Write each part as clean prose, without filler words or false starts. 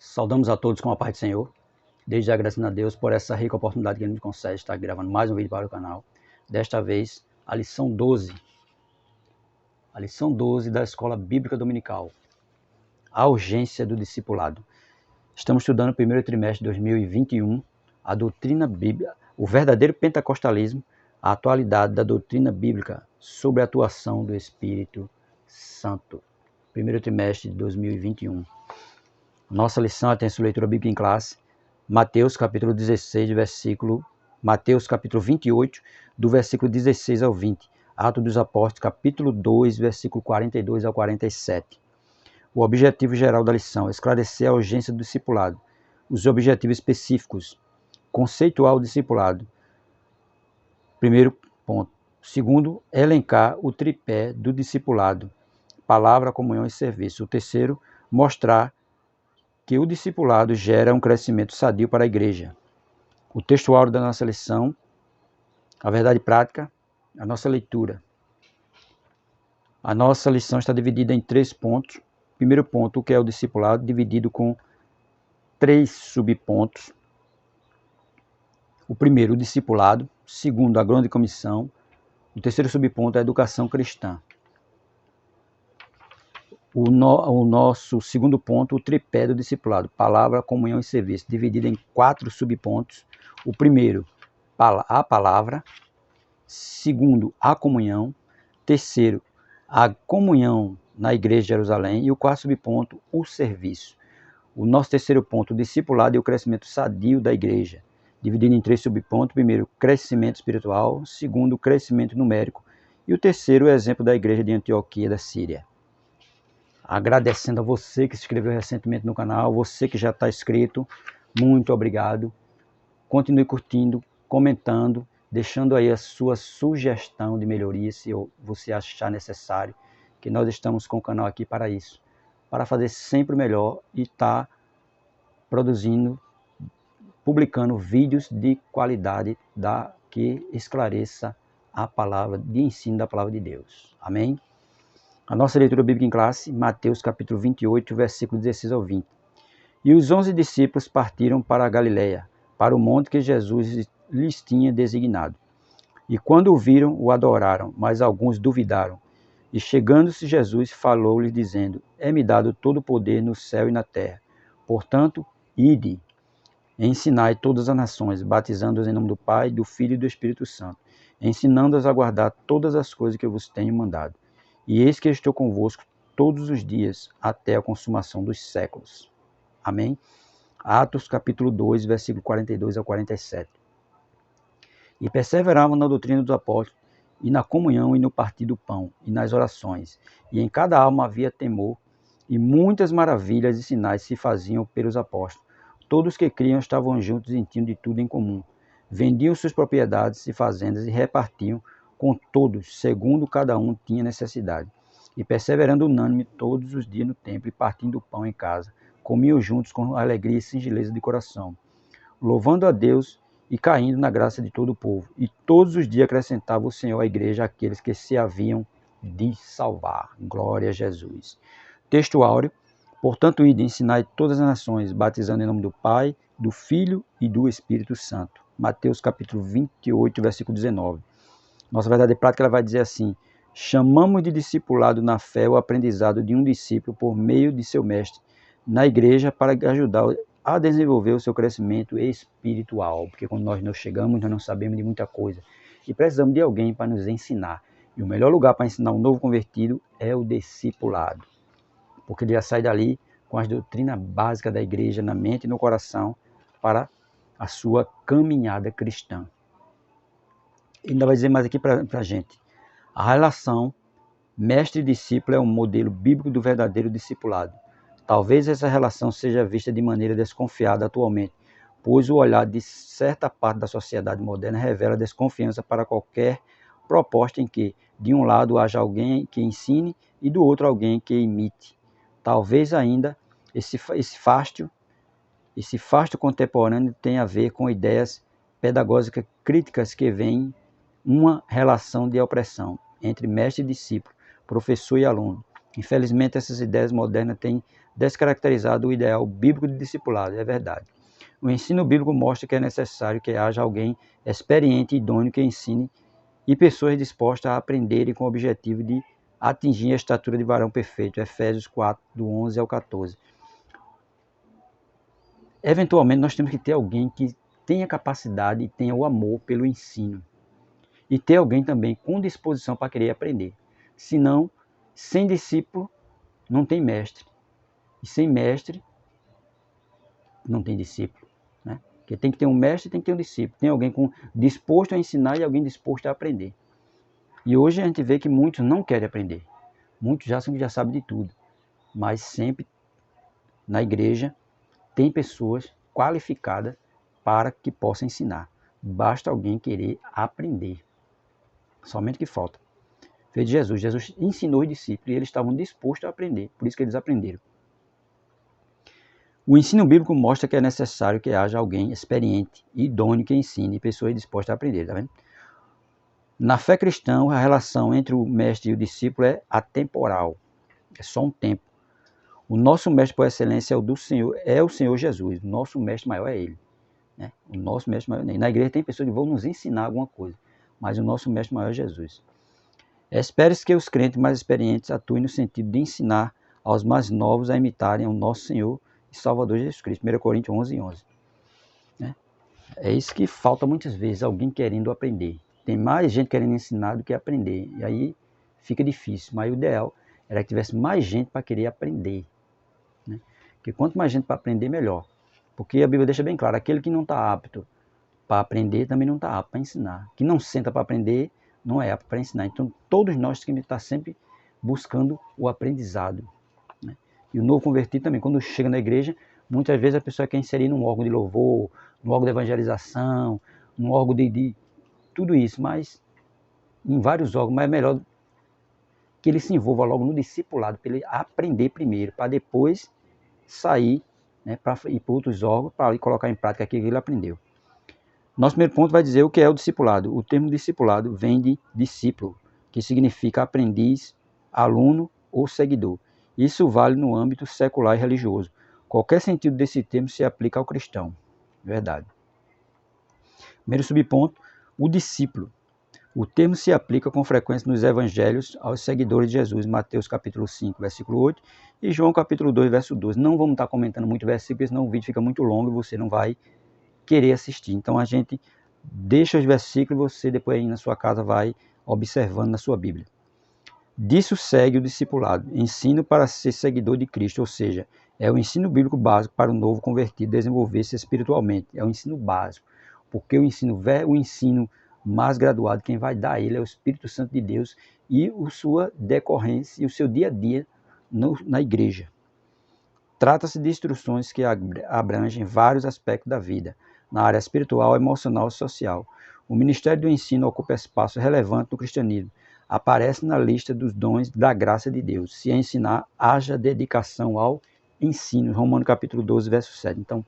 Saudamos a todos com a paz do Senhor. Desde agradecendo a Deus por essa rica oportunidade que Ele nos concede de estar gravando mais um vídeo para o canal. Desta vez, a lição 12. A lição 12 da Escola Bíblica Dominical. A urgência do discipulado. Estamos estudando o primeiro trimestre de 2021, a doutrina bíblica, o verdadeiro pentecostalismo, a atualidade da doutrina bíblica sobre a atuação do Espírito Santo. Primeiro trimestre de 2021. Nossa lição tem sua leitura bíblica em classe, Mateus capítulo 16, Mateus capítulo 28, do versículo 16 ao 20, Atos dos Apóstolos capítulo 2, versículo 42 ao 47. O objetivo geral da lição é esclarecer a urgência do discipulado, os objetivos específicos, conceitual do discipulado. Primeiro ponto. Segundo, elencar o tripé do discipulado, palavra, comunhão e serviço. O terceiro, mostrar que o discipulado gera um crescimento sadio para a igreja. O texto áureo da nossa lição, a verdade prática, a nossa leitura. A nossa lição está dividida em 3 pontos. Primeiro ponto, o que é o discipulado, dividido com 3 subpontos. O primeiro, o discipulado. Segundo, a grande comissão. O terceiro subponto é a educação cristã. O nosso segundo ponto, o tripé do discipulado, palavra, comunhão e serviço, dividido em 4 subpontos. O primeiro, a palavra. Segundo, a comunhão. Terceiro, a comunhão na igreja de Jerusalém. E o quarto subponto, o serviço. O nosso terceiro ponto, o discipulado e o crescimento sadio da igreja, dividido em 3 subpontos. Primeiro, crescimento espiritual. Segundo, crescimento numérico. E o terceiro, o exemplo da igreja de Antioquia da Síria. Agradecendo a você que se inscreveu recentemente no canal, você que já está inscrito, muito obrigado. Continue curtindo, comentando, deixando aí a sua sugestão de melhoria, se você achar necessário, que nós estamos com o canal aqui para isso, para fazer sempre o melhor e estar produzindo, publicando vídeos de qualidade que esclareça a palavra de ensino da palavra de Deus. Amém? A nossa leitura bíblica em classe, Mateus capítulo 28, versículo 16 ao 20. E os 11 discípulos partiram para a Galiléia, para o monte que Jesus lhes tinha designado. E quando o viram, o adoraram, mas alguns duvidaram. E chegando-se Jesus, falou-lhes dizendo: É-me dado todo o poder no céu e na terra. Portanto, ide, ensinai todas as nações, batizando-os em nome do Pai, do Filho e do Espírito Santo, ensinando-os a guardar todas as coisas que eu vos tenho mandado. E eis que estou convosco todos os dias, até a consumação dos séculos. Amém? Atos capítulo 2, versículo 42 ao 47. E perseveravam na doutrina dos apóstolos, e na comunhão, e no partir do pão, e nas orações. E em cada alma havia temor, e muitas maravilhas e sinais se faziam pelos apóstolos. Todos que criam estavam juntos e tinham de tudo em comum. Vendiam suas propriedades e fazendas, e repartiam com todos, segundo cada um tinha necessidade. E perseverando unânime todos os dias no templo, e partindo o pão em casa, comiam juntos com alegria e singeleza de coração, louvando a Deus e caindo na graça de todo o povo. E todos os dias acrescentava o Senhor à igreja aqueles que se haviam de salvar. Glória a Jesus. Texto áureo. Portanto, ide, ensinai todas as nações, batizando em nome do Pai, do Filho e do Espírito Santo. Mateus capítulo 28, versículo 19. Nossa verdade prática, ela vai dizer assim: chamamos de discipulado na fé o aprendizado de um discípulo por meio de seu mestre na igreja para ajudar a desenvolver o seu crescimento espiritual. Porque quando nós chegamos, nós não sabemos de muita coisa e precisamos de alguém para nos ensinar. E o melhor lugar para ensinar um novo convertido é o discipulado. Porque ele já sai dali com as doutrinas básicas da igreja na mente e no coração para a sua caminhada cristã. Ele ainda vai dizer mais aqui para a gente. A relação mestre-discípulo é um modelo bíblico do verdadeiro discipulado. Talvez essa relação seja vista de maneira desconfiada atualmente, pois o olhar de certa parte da sociedade moderna revela desconfiança para qualquer proposta em que, de um lado, haja alguém que ensine e do outro alguém que imite. Talvez ainda esse fasto contemporâneo tenha a ver com ideias pedagógicas críticas que veem uma relação de opressão entre mestre e discípulo, professor e aluno, Infelizmente, essas ideias modernas têm descaracterizado o ideal bíblico de discipulado, é verdade. O ensino bíblico mostra que é necessário que haja alguém experiente e idôneo que ensine e pessoas dispostas a aprenderem com o objetivo de atingir a estatura de varão perfeito. Efésios 4, do 11 ao 14. Eventualmente, nós temos que ter alguém que tenha capacidade e tenha o amor pelo ensino. E ter alguém também com disposição para querer aprender. Senão, sem discípulo, não tem mestre. E sem mestre, não tem discípulo. Né? Porque tem que ter um mestre e tem que ter um discípulo. Tem alguém disposto a ensinar e alguém disposto a aprender. E hoje a gente vê que muitos não querem aprender. Muitos já sabem de tudo. Mas sempre na igreja tem pessoas qualificadas para que possam ensinar. Basta alguém querer aprender. Somente que falta. Fez Jesus. Jesus ensinou os discípulos e eles estavam dispostos a aprender. Por isso que eles aprenderam. O ensino bíblico mostra que é necessário que haja alguém experiente e idôneo que ensine e pessoas dispostas a aprender. Tá vendo? Na fé cristã, a relação entre o mestre e o discípulo é atemporal. É só um tempo. O nosso mestre por excelência é o Senhor Jesus. O nosso mestre maior é Ele. Né? O nosso mestre maior é Ele. Na igreja tem pessoas que vão nos ensinar alguma coisa, mas o nosso mestre maior é Jesus. Espere-se que os crentes mais experientes atuem no sentido de ensinar aos mais novos a imitarem o nosso Senhor e Salvador Jesus Cristo. 1 Coríntios 11, 11. Né? É isso que falta muitas vezes, alguém querendo aprender. Tem mais gente querendo ensinar do que aprender. E aí fica difícil. Mas o ideal era que tivesse mais gente para querer aprender. Né? Porque quanto mais gente para aprender, melhor. Porque a Bíblia deixa bem claro, aquele que não está apto para aprender também não está apto para ensinar. Que não senta para aprender, não é apto para ensinar. Então todos nós temos que estar sempre buscando o aprendizado. Né? E o novo convertido também, quando chega na igreja, muitas vezes a pessoa quer inserir num órgão de louvor, num órgão de evangelização, num órgão de tudo isso, mas em vários órgãos, mas é melhor que ele se envolva logo no discipulado, para ele aprender primeiro, para depois sair, né, para ir para outros órgãos, para colocar em prática aquilo que ele aprendeu. Nosso primeiro ponto vai dizer o que é o discipulado. O termo discipulado vem de discípulo, que significa aprendiz, aluno ou seguidor. Isso vale no âmbito secular e religioso. Qualquer sentido desse termo se aplica ao cristão. Verdade. Primeiro subponto, o discípulo. O termo se aplica com frequência nos evangelhos aos seguidores de Jesus, Mateus capítulo 5, versículo 8, e João capítulo 2, verso 12. Não vamos estar comentando muito versículos, senão o vídeo fica muito longo e você não vai querer assistir. Então a gente deixa os versículos e você depois aí na sua casa vai observando na sua Bíblia. Disso segue o discipulado, ensino para ser seguidor de Cristo, ou seja, é o ensino bíblico básico para o novo convertido desenvolver-se espiritualmente. É o ensino básico, porque o ensino mais graduado, quem vai dar ele é o Espírito Santo de Deus e a sua decorrência e o seu dia a dia na igreja. Trata-se de instruções que abrangem vários aspectos da vida, na área espiritual, emocional e social. O ministério do ensino ocupa espaço relevante no cristianismo. Aparece na lista dos dons da graça de Deus. Se ensinar, haja dedicação ao ensino. Romanos capítulo 12, verso 7. Então,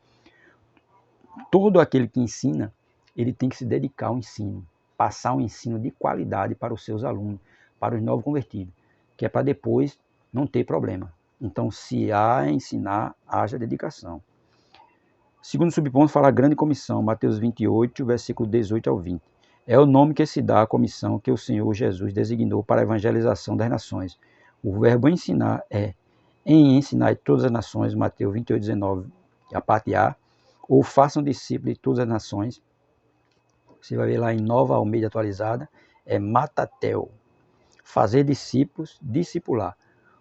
todo aquele que ensina, ele tem que se dedicar ao ensino. Passar um ensino de qualidade para os seus alunos, para os novos convertidos, que é para depois não ter problema. Então, se há ensinar, haja dedicação. Segundo subponto, fala a grande comissão, Mateus 28, versículo 18 ao 20. É o nome que se dá à comissão que o Senhor Jesus designou para a evangelização das nações. O verbo ensinar é em ensinar todas as nações, Mateus 28, 19, a parte A, ou façam discípulos de todas as nações. Você vai ver lá em Nova Almeida atualizada, é matatel, fazer discípulos, discipular.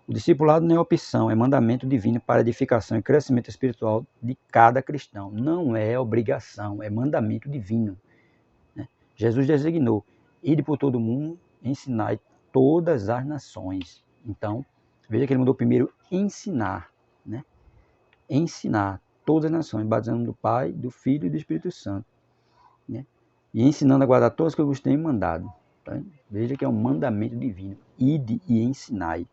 O discipulado não é opção, é mandamento divino para edificação e crescimento espiritual de cada cristão. Não é obrigação, é mandamento divino. Né? Jesus designou, ide por todo mundo, ensinai todas as nações. Então, veja que ele mandou primeiro ensinar. Né? Ensinar todas as nações, batizando do Pai, do Filho e do Espírito Santo. Né? E ensinando a guardar todas as que eu vos tenho mandado. Tá? Veja que é um mandamento divino. Ide e ensinai.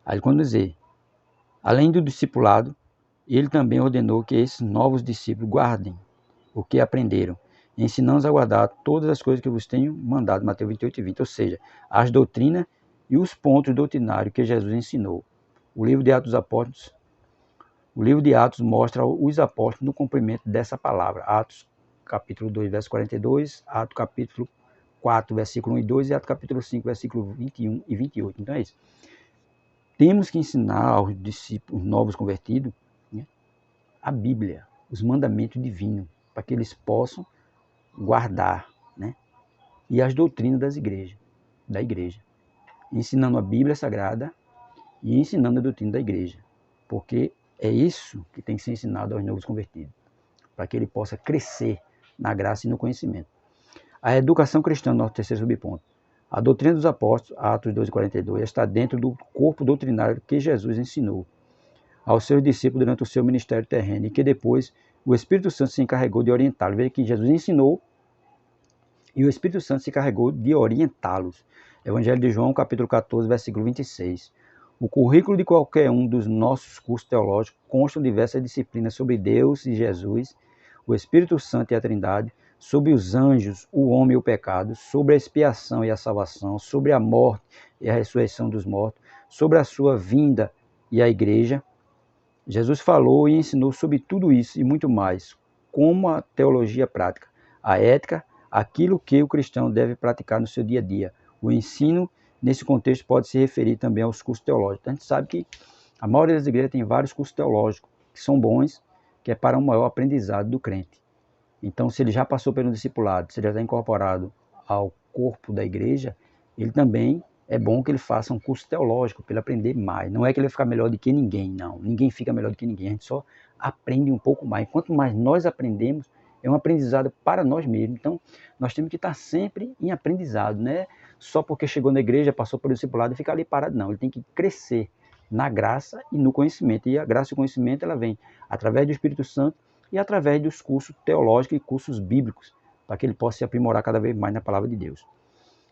Aí quando dizer, além do discipulado, ele também ordenou que esses novos discípulos guardem o que aprenderam, ensinando-os a guardar todas as coisas que eu vos tenho mandado, Mateus 28 e 20. Ou seja, as doutrinas e os pontos doutrinários que Jesus ensinou. O livro de Atos dos Apóstolos, o livro de Atos mostra os apóstolos no cumprimento dessa palavra. Atos capítulo 2, verso 42, Atos capítulo 4, versículo 1 e 2 e Atos capítulo 5, versículo 21 e 28. Então é isso. Temos que ensinar aos discípulos novos convertidos, né, a Bíblia, os mandamentos divinos, para que eles possam guardar, né, e as doutrinas da igreja, ensinando a Bíblia Sagrada e ensinando a doutrina da igreja, porque é isso que tem que ser ensinado aos novos convertidos, para que ele possa crescer na graça e no conhecimento. A educação cristã, nosso terceiro subponto. A doutrina dos apóstolos, Atos 2,42, está dentro do corpo doutrinário que Jesus ensinou aos seus discípulos durante o seu ministério terreno e que depois o Espírito Santo se encarregou de orientá-los. Veja que Jesus ensinou e o Espírito Santo se encarregou de orientá-los. Evangelho de João, capítulo 14, versículo 26. O currículo de qualquer um dos nossos cursos teológicos constam diversas disciplinas sobre Deus e Jesus, o Espírito Santo e a Trindade, sobre os anjos, o homem e o pecado, sobre a expiação e a salvação, sobre a morte e a ressurreição dos mortos, sobre a sua vinda e a igreja. Jesus falou e ensinou sobre tudo isso e muito mais, como a teologia prática, a ética, aquilo que o cristão deve praticar no seu dia a dia. O ensino, nesse contexto, pode se referir também aos cursos teológicos. A gente sabe que a maioria das igrejas tem vários cursos teológicos, que são bons, que é para um maior aprendizado do crente. Então, se ele já passou pelo discipulado, se ele já está incorporado ao corpo da igreja, ele também é bom que ele faça um curso teológico para ele aprender mais. Não é que ele vai ficar melhor do que ninguém, não. Ninguém fica melhor do que ninguém, a gente só aprende um pouco mais. Quanto mais nós aprendemos, é um aprendizado para nós mesmos. Então, nós temos que estar sempre em aprendizado, né? Só porque chegou na igreja, passou pelo discipulado e fica ali parado, não. Ele tem que crescer na graça e no conhecimento. E a graça e o conhecimento, ela vem através do Espírito Santo e através dos cursos teológicos e cursos bíblicos, para que ele possa se aprimorar cada vez mais na palavra de Deus.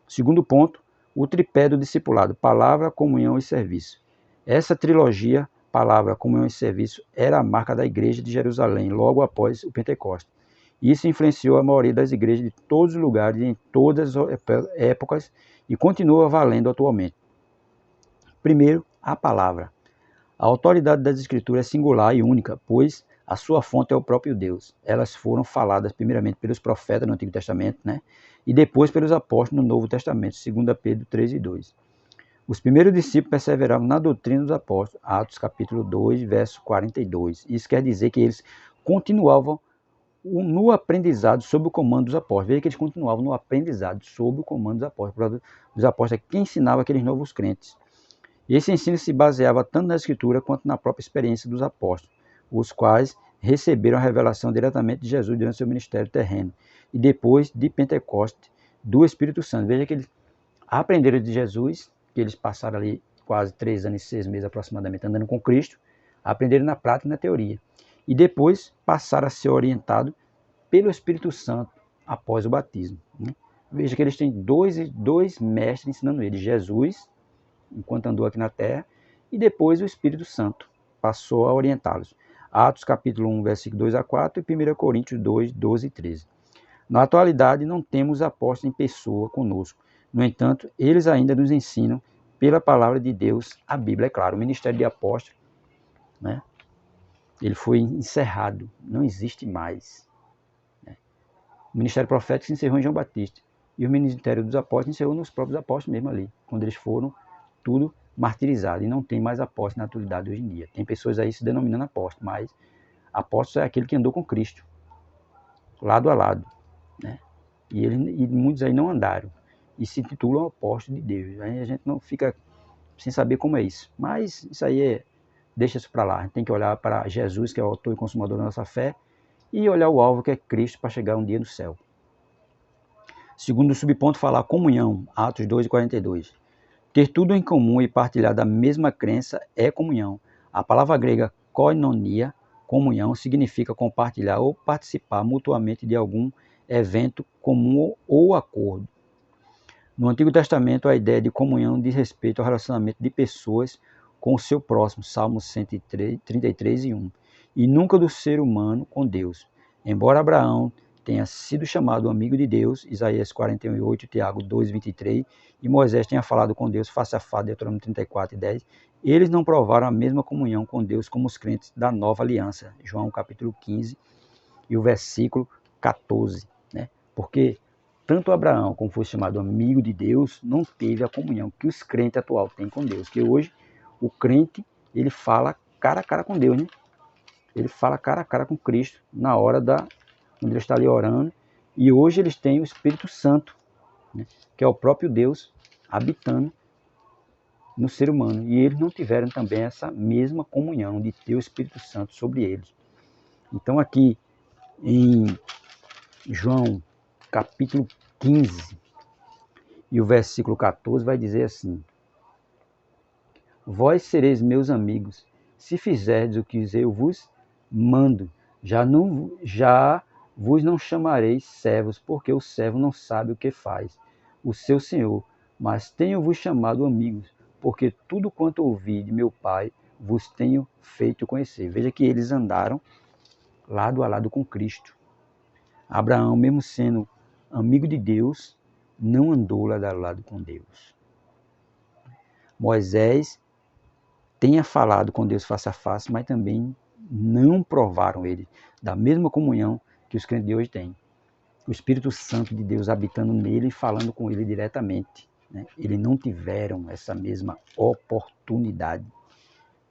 Segundo ponto, o tripé do discipulado, palavra, comunhão e serviço. Essa trilogia, palavra, comunhão e serviço, era a marca da igreja de Jerusalém, logo após o Pentecostes. Isso influenciou a maioria das igrejas de todos os lugares, em todas as épocas, e continua valendo atualmente. Primeiro, a palavra. A autoridade das Escrituras é singular e única, pois a sua fonte é o próprio Deus. Elas foram faladas primeiramente pelos profetas no Antigo Testamento, né? E depois pelos apóstolos no Novo Testamento, 2 Pedro 3 e 2. Os primeiros discípulos perseveravam na doutrina dos apóstolos, Atos capítulo 2, verso 42. Isso quer dizer que eles continuavam no aprendizado sob o comando dos apóstolos. Veja que eles continuavam no aprendizado sob o comando dos apóstolos. Os apóstolos é quem ensinava aqueles novos crentes. E esse ensino se baseava tanto na Escritura quanto na própria experiência dos apóstolos, os quais receberam a revelação diretamente de Jesus durante seu ministério terreno e depois de Pentecostes do Espírito Santo. Veja que eles aprenderam de Jesus, que eles passaram ali quase 3 anos e 6 meses aproximadamente andando com Cristo, aprenderam na prática e na teoria. E depois passaram a ser orientados pelo Espírito Santo após o batismo, né? Veja que eles têm dois mestres ensinando eles, Jesus, enquanto andou aqui na terra, e depois o Espírito Santo passou a orientá-los. Atos capítulo 1, versículo 2 a 4 e 1 Coríntios 2, 12 e 13. Na atualidade, não temos apóstolos em pessoa conosco. No entanto, eles ainda nos ensinam pela palavra de Deus, a Bíblia. É claro, o ministério de apóstolo, né, ele foi encerrado, não existe mais, né? O ministério profético se encerrou em João Batista. E o ministério dos apóstolos se encerrou nos próprios apóstolos mesmo ali, quando eles foram tudo martirizados. E não tem mais apóstolo na atualidade hoje em dia. Tem pessoas aí se denominando apóstolo, mas apóstolo é aquele que andou com Cristo, lado a lado, né? E muitos aí não andaram e se titulam apóstolo de Deus. Aí a gente não fica sem saber como é isso. Mas isso aí deixa isso para lá. A gente tem que olhar para Jesus, que é o autor e consumador da nossa fé, e olhar o alvo, que é Cristo, para chegar um dia no céu. Segundo o subponto, falar comunhão, Atos 2 e 42. Ter tudo em comum e partilhar da mesma crença é comunhão. A palavra grega koinonia, comunhão, significa compartilhar ou participar mutuamente de algum evento comum ou acordo. No Antigo Testamento, a ideia de comunhão diz respeito ao relacionamento de pessoas com o seu próximo, Salmos 133 e 1, e nunca do ser humano com Deus. Embora Abraão tenha sido chamado amigo de Deus, Isaías 41:8, Tiago 2:23, e Moisés tenha falado com Deus face a face, Deuteronômio 34:10, eles não provaram a mesma comunhão com Deus como os crentes da nova aliança, João capítulo 15 e o versículo 14, né? Porque tanto Abraão, como foi chamado amigo de Deus, não teve a comunhão que os crentes atuais têm com Deus, que hoje o crente, ele fala cara a cara com Deus, né? Ele fala cara a cara com Cristo na hora quando ele está ali orando. E hoje eles têm o Espírito Santo, né, que é o próprio Deus habitando no ser humano. E eles não tiveram também essa mesma comunhão de ter o Espírito Santo sobre eles. Então aqui em João capítulo 15 e o versículo 14 vai dizer assim: vós sereis meus amigos, se fizerdes o que eu vos mando. Já vos não chamareis servos, porque o servo não sabe o que faz o seu senhor, mas tenho-vos chamado amigos, porque tudo quanto ouvi de meu Pai vos tenho feito conhecer. Veja que eles andaram lado a lado com Cristo. Abraão, mesmo sendo amigo de Deus, não andou lado a lado com Deus. Moisés tenha falado com Deus face a face, mas também não provaram ele da mesma comunhão que os crentes de hoje têm. O Espírito Santo de Deus habitando nele e falando com ele diretamente, né? Eles não tiveram essa mesma oportunidade,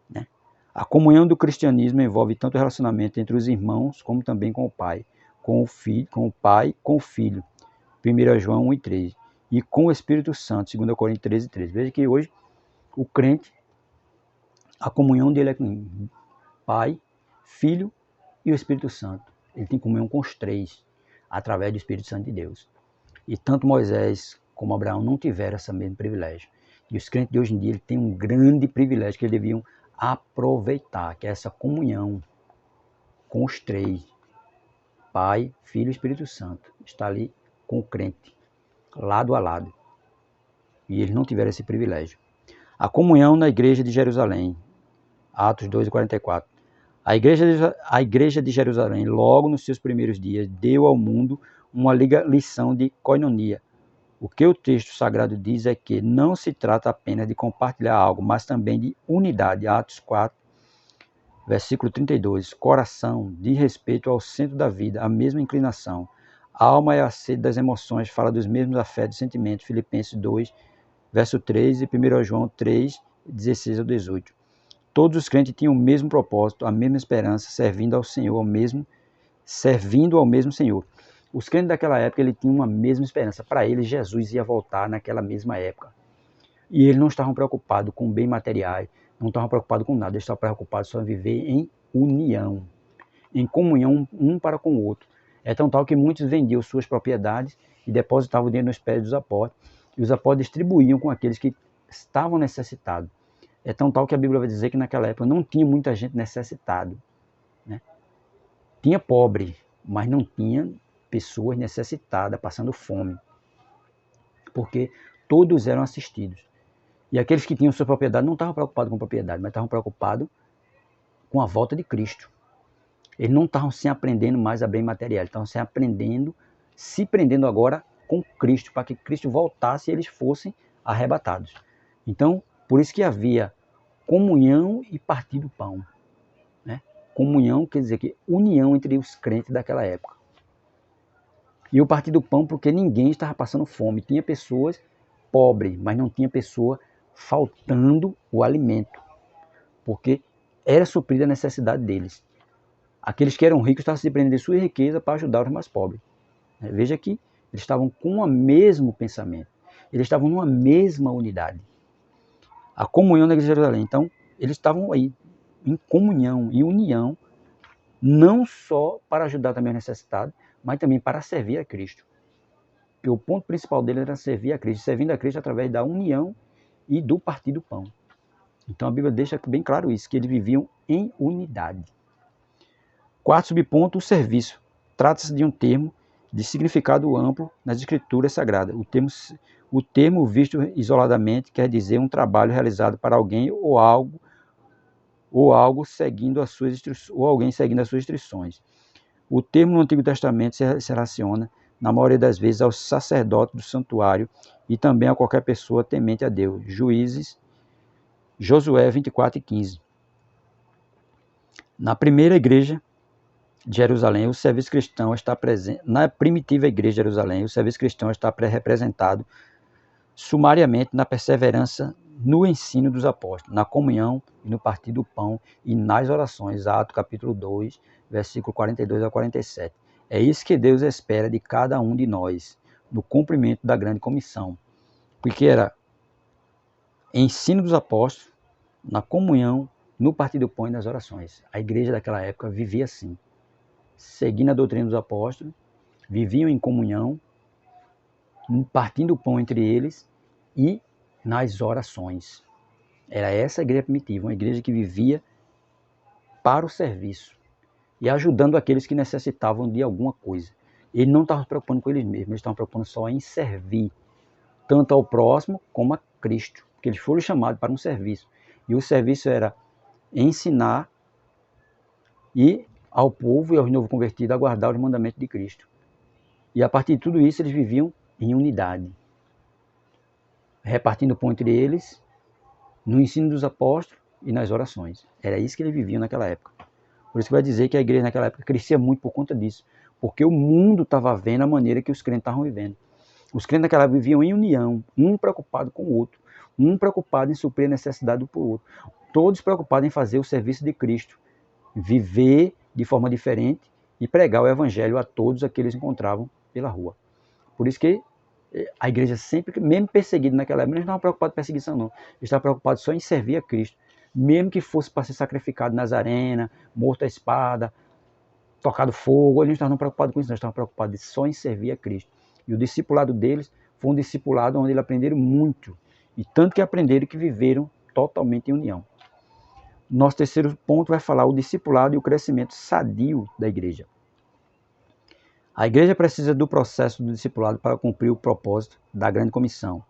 né? A comunhão do cristianismo envolve tanto o relacionamento entre os irmãos, como também com o Pai, com o Filho, com o Pai, com o Filho, 1 João 1:3, e com o Espírito Santo, 2 Coríntios 13:3. Veja que hoje o crente, a comunhão dele é com Pai, Filho e o Espírito Santo. Ele tem comunhão com os três, através do Espírito Santo de Deus. E tanto Moisés como Abraão não tiveram esse mesmo privilégio. E os crentes de hoje em dia têm um grande privilégio que eles deviam aproveitar, que é essa comunhão com os três, Pai, Filho e Espírito Santo. Está ali com o crente, lado a lado. E eles não tiveram esse privilégio. A comunhão na igreja de Jerusalém, Atos 2:44. A igreja de Jerusalém, logo nos seus primeiros dias, deu ao mundo uma lição de koinonia. O que o texto sagrado diz é que não se trata apenas de compartilhar algo, mas também de unidade. Atos 4, versículo 32. Coração, diz respeito ao centro da vida, a mesma inclinação. A alma é a sede das emoções, fala dos mesmos afetos e sentimentos. Filipenses 2, verso 3 e 1 João 3, 16-18. Todos os crentes tinham o mesmo propósito, a mesma esperança, servindo ao mesmo Senhor. Os crentes daquela época, eles tinham uma mesma esperança. Para eles, Jesus ia voltar naquela mesma época. E eles não estavam preocupados com bens materiais, não estavam preocupados com nada, eles estavam preocupados só em viver em união, em comunhão um para com o outro. É tão tal que muitos vendiam suas propriedades e depositavam o dinheiro nos pés dos apóstolos, e os apóstolos distribuíam com aqueles que estavam necessitados. É tão tal que a Bíblia vai dizer que naquela época não tinha muita gente necessitada, né? Tinha pobre, mas não tinha pessoas necessitadas, passando fome, porque todos eram assistidos. E aqueles que tinham sua propriedade não estavam preocupados com propriedade, mas estavam preocupados com a volta de Cristo. Eles não estavam se aprendendo mais a bem material, estavam se prendendo agora com Cristo, para que Cristo voltasse e eles fossem arrebatados. Então, por isso que havia comunhão e partir do pão, né? Comunhão quer dizer que união entre os crentes daquela época. E o partir do pão porque ninguém estava passando fome. Tinha pessoas pobres, mas não tinha pessoa faltando o alimento, porque era suprida a necessidade deles. Aqueles que eram ricos estavam se prendendo de sua riqueza para ajudar os mais pobres. Veja que eles estavam com o mesmo pensamento. Eles estavam numa mesma unidade. A comunhão na igreja de Jerusalém. Então, eles estavam aí em comunhão, em união, não só para ajudar também os necessitados, mas também para servir a Cristo. Porque o ponto principal dele era servir a Cristo, servindo a Cristo através da união e do partir do pão. Então a Bíblia deixa bem claro isso, que eles viviam em unidade. Quarto subponto, o serviço. Trata-se de um termo de significado amplo nas escrituras sagradas. O termo visto isoladamente quer dizer um trabalho realizado para alguém ou alguém seguindo as suas instruções. O termo no Antigo Testamento se relaciona, na maioria das vezes, aos sacerdotes do santuário e também a qualquer pessoa temente a Deus. Juízes, Josué 24:15. Na primeira igreja de Jerusalém, o serviço cristão está presente. Na primitiva igreja de Jerusalém, o serviço cristão está representado sumariamente na perseverança no ensino dos apóstolos, na comunhão e no partir do pão e nas orações. Atos capítulo 2, versículo 42 a 47. É isso que Deus espera de cada um de nós, no cumprimento da grande comissão. Porque era ensino dos apóstolos, na comunhão, no partir do pão e nas orações. A igreja daquela época vivia assim, seguindo a doutrina dos apóstolos, viviam em comunhão, partindo o pão entre eles e nas orações. Era essa a igreja primitiva, uma igreja que vivia para o serviço e ajudando aqueles que necessitavam de alguma coisa. Ele não estava se preocupando com eles mesmos, eles estavam se preocupando só em servir, tanto ao próximo como a Cristo, porque eles foram chamados para um serviço. E o serviço era ensinar e ao povo e aos novo convertidos a guardar os mandamentos de Cristo. E a partir de tudo isso eles viviam em unidade, repartindo o pão entre eles, no ensino dos apóstolos e nas orações. Era isso que eles viviam naquela época. Por isso que vai dizer que a igreja naquela época crescia muito por conta disso, porque o mundo estava vendo a maneira que os crentes estavam vivendo. Os crentes naquela época viviam em união, um preocupado com o outro, um preocupado em suprir a necessidade do outro, todos preocupados em fazer o serviço de Cristo, viver de forma diferente e pregar o evangelho a todos aqueles que encontravam pela rua. Por isso que a igreja sempre, mesmo perseguida naquela época, eles não estavam preocupados com perseguição não, eles estavam preocupados só em servir a Cristo, mesmo que fosse para ser sacrificado nas arenas, morto à espada, tocado fogo, eles não estavam preocupados com isso, eles estavam preocupados só em servir a Cristo. E o discipulado deles foi um discipulado onde eles aprenderam muito, e tanto que aprenderam que viveram totalmente em união. Nosso terceiro ponto vai falar o discipulado e o crescimento sadio da igreja. A igreja precisa do processo do discipulado para cumprir o propósito da grande comissão.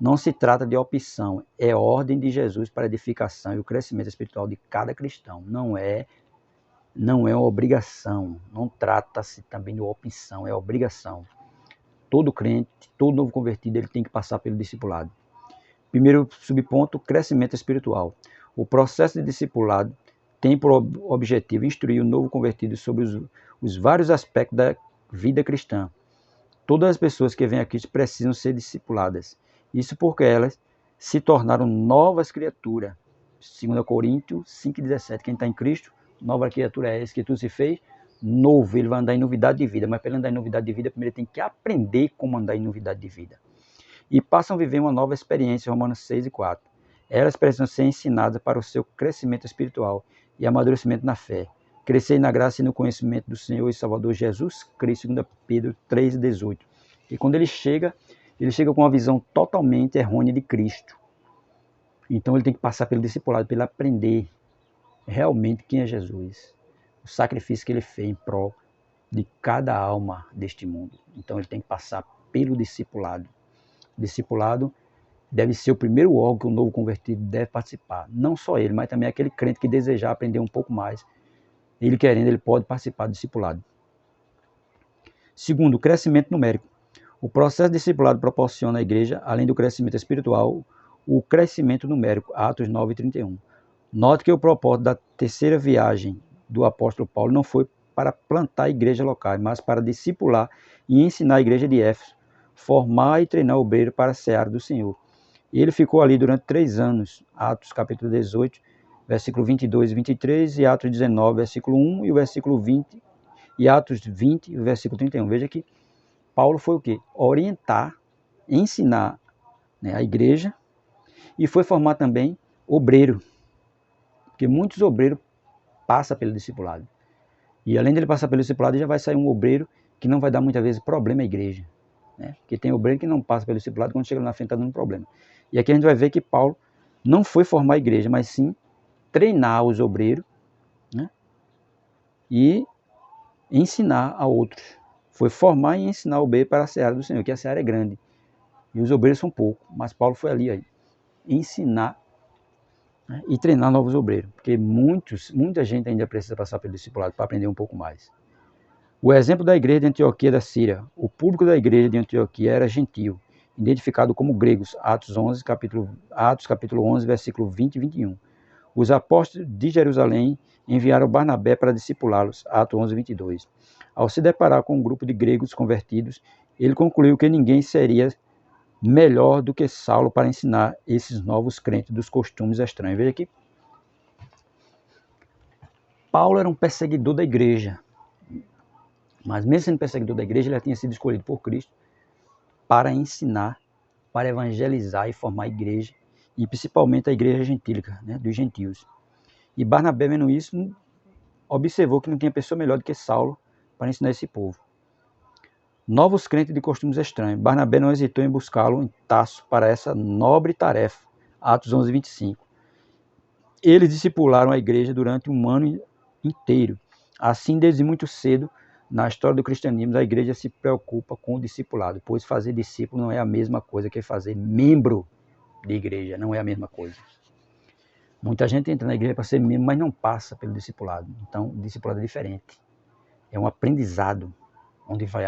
Não se trata de opção, é ordem de Jesus para a edificação e o crescimento espiritual de cada cristão. Não é uma obrigação, não trata-se também de opção, é obrigação. Todo crente, todo novo convertido, ele tem que passar pelo discipulado. Primeiro subponto, crescimento espiritual. O processo de discipulado tem por objetivo instruir o novo convertido sobre os vários aspectos da vida cristã. Todas as pessoas que vêm a Cristo precisam ser discipuladas. Isso porque elas se tornaram novas criaturas. 2 Coríntios 5,17. Quem está em Cristo, nova criatura é essa, que tudo se fez novo. Ele vai andar em novidade de vida. Mas para ele andar em novidade de vida, primeiro ele tem que aprender como andar em novidade de vida. E passam a viver uma nova experiência, Romanos 6:4. Elas precisam ser ensinadas para o seu crescimento espiritual e amadurecimento na fé. Crescer na graça e no conhecimento do Senhor e Salvador Jesus Cristo, 2 Pedro 3,18. E quando ele chega com uma visão totalmente errônea de Cristo. Então ele tem que passar pelo discipulado, para ele aprender realmente quem é Jesus. O sacrifício que ele fez em prol de cada alma deste mundo. Então ele tem que passar pelo discipulado. O discipulado deve ser o primeiro órgão que o novo convertido deve participar. Não só ele, mas também aquele crente que desejar aprender um pouco mais. Ele querendo, ele pode participar do discipulado. Segundo, o crescimento numérico. O processo de discipulado proporciona à igreja, além do crescimento espiritual, o crescimento numérico. Atos 9:31. Note que o propósito da terceira viagem do apóstolo Paulo não foi para plantar igrejas locais, mas para discipular e ensinar a igreja de Éfeso, formar e treinar obreiro para a seara do Senhor. E ele ficou ali durante 3 anos, Atos capítulo 18, versículo 22 e 23, e Atos 19, versículo 1, e o versículo 20, e Atos 20, o versículo 31. Veja que Paulo foi o quê? Orientar, ensinar, né, a igreja, e foi formar também obreiro, porque muitos obreiros passam pelo discipulado. E além dele passar pelo discipulado, já vai sair um obreiro que não vai dar muitas vezes problema à igreja. Né? Porque tem obreiro que não passa pelo discipulado, quando chega na frente está dando problema. E aqui a gente vai ver que Paulo não foi formar a igreja, mas sim treinar os obreiros, né? E ensinar a outros. Foi formar e ensinar o obreiro para a seara do Senhor, que a seara é grande. E os obreiros são poucos, mas Paulo foi ali aí, ensinar, né, e treinar novos obreiros. Porque muita gente ainda precisa passar pelo discipulado para aprender um pouco mais. O exemplo da igreja de Antioquia da Síria. O público da igreja de Antioquia era gentio, identificado como gregos, Atos capítulo 11, versículo 20 e 21. Os apóstolos de Jerusalém enviaram Barnabé para discipulá-los, Atos 11, 22. Ao se deparar com um grupo de gregos convertidos, ele concluiu que ninguém seria melhor do que Saulo para ensinar esses novos crentes dos costumes estranhos. Veja que Paulo era um perseguidor da igreja, mas mesmo sendo perseguidor da igreja, ele já tinha sido escolhido por Cristo para ensinar, para evangelizar e formar a igreja, e principalmente a igreja gentílica, né, dos gentios. E Barnabé, vendo isso, observou que não tinha pessoa melhor do que Saulo para ensinar esse povo. Novos crentes de costumes estranhos. Barnabé não hesitou em buscá-lo em Tarso para essa nobre tarefa. Atos 11, 25. Eles discipularam a igreja durante um ano inteiro. Assim, desde muito cedo, na história do cristianismo, a igreja se preocupa com o discipulado, pois fazer discípulo não é a mesma coisa que fazer membro de igreja, não é a mesma coisa. Muita gente entra na igreja para ser membro, mas não passa pelo discipulado. Então, o discipulado é diferente. É um aprendizado, onde vai